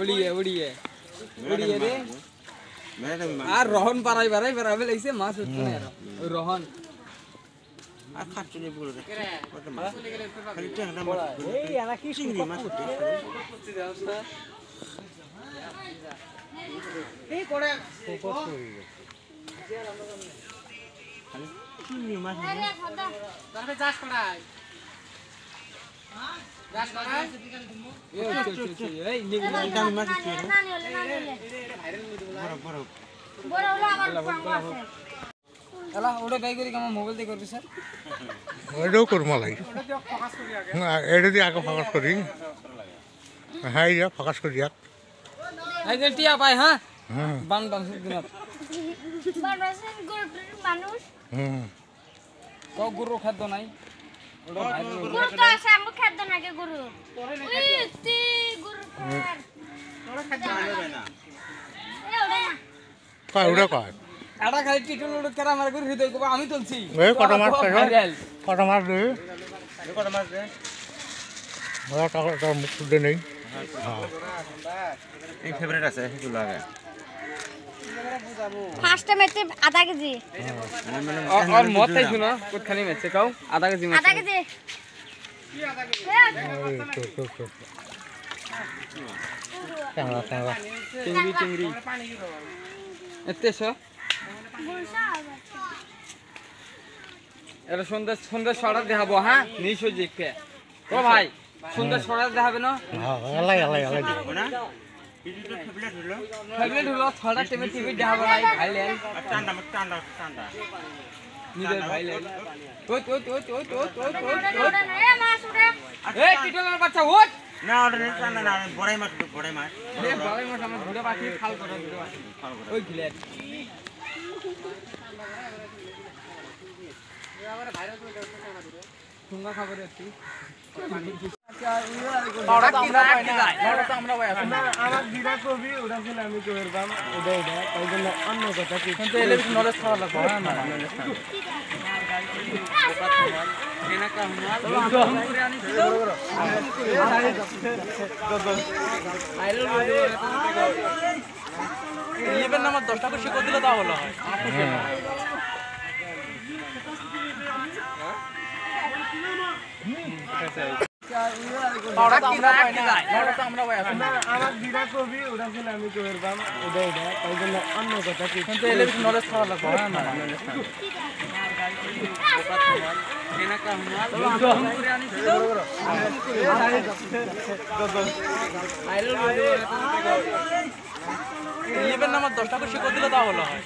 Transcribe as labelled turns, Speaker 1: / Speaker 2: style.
Speaker 1: উড়িয়ে উড়িয়ে উড়িয়ে রে আর রহন পারাই বারাই বেরাবে লাগছে মাছ উঠতো না ওই রহন
Speaker 2: আর খাচ্ছি নি বলে রে খালি টেংরা মাছ
Speaker 1: এই এরা কি
Speaker 2: চিংড়ি মাছ উঠে
Speaker 1: এই করে
Speaker 2: খালি চিংড়ি মাছ
Speaker 1: তারপরে চাষ করাই চাষ করাই এই নিবি
Speaker 2: দামি মাছ উঠে বড় বড়
Speaker 3: বড় হলো আমার পাঙ্গ আছে
Speaker 1: এলা ওটা বাই করি আমার মোবাইল দিয়ে করবি স্যার
Speaker 4: এটাও করবো লাই এটা দিয়ে আগে ফোকাস করি হ্যাঁ ইয়া ফোকাস করি
Speaker 1: এই যে টিয়া পাই হ্যাঁ
Speaker 4: হুম
Speaker 1: বান বান দিনাত
Speaker 3: বানবাসেন গরুর মানুষ
Speaker 4: হুম
Speaker 1: তো গরু খাদ্য নাই ওটা ভাইরাল
Speaker 3: গরু তো আছে আমু খাদ্য নাকি গরু উই তি গরু খার
Speaker 2: তোরা খাচ্ছ না
Speaker 3: এ ওরে না
Speaker 4: কয় ওটা কয়
Speaker 1: এটা খালি টিটুল উড়ে কেরা আমার করে হৃদয় কো আমি তুলছি
Speaker 4: এই কত মাছ
Speaker 1: ভাইরাল
Speaker 4: কত মাছ দে
Speaker 2: কত মাছ রে
Speaker 4: ওরা টাকা তার মুখ খুলতে নেই হ্যাঁ
Speaker 2: এই ফেভারিট আছে হেতু লাগে
Speaker 3: ফার্স্ট মেতে আধা কেজি
Speaker 1: আর মত তাই শুনো কত খালি মেছে কাও আধা কেজি মাছ
Speaker 3: আধা কেজি
Speaker 4: ট্যাংরা ট্যাংরা
Speaker 1: চিংড়ি চিংড়ি এতেছো এটা সুন্দর সুন্দর ছড়া দেখাবো হ্যাঁ নিশ্চয় জিকে ও ভাই সুন্দর ছড়া দেখাবে না
Speaker 4: হ্যাঁ এলাই এলাই এলাই
Speaker 2: না এটা ফেভারিট হলো
Speaker 1: ফেভারিট হলো ছড়া টিভি টিভি দেখাবো নাই ভাইরাল
Speaker 2: ঠান্ডা ঠান্ডা
Speaker 1: নিজের ভাইরাল ওই ওই ওই ওই ওই ওই
Speaker 3: ওরে না এ মাছ উঠে
Speaker 1: এই টিটনের বাচ্চা ওঠ
Speaker 2: না ওটা ঠান্ডা না বড়াই মাছ
Speaker 1: রে বড় মাছ আমরা ধরে পাখি খাল করে ধরে পাখি ওই গিলেট ঠুঙ্গা খাবারে একটু পাউডার আমরা পাই না
Speaker 5: আমার দিদা কবি ওটা ছিল আমি করবাম ওটা এটা তাই জন্য অন্য কথা কি
Speaker 1: কিন্তু এলে নলেজ খাওয়া লাগবে হ্যাঁ না এনা কা হুমাল গম করে আনিছিল আইলো ইলেভেন নাম্বার 10 টাকা শিখো দিলে দাও হলো হয় পাউডার আমরা পাই না
Speaker 5: আমার দিদা কবি ওটা ছিল আমি করবাম ওটা এটা তাই জন্য অন্য কথা কি
Speaker 1: কিন্তু এলে নলেজ খাওয়া লাগবে হ্যাঁ না এনা কা হুমাল গম করে আনিছিল আইলো ইলেভেন নাম্বার 10 টাকা শিখো দিলে দাও হলো হয়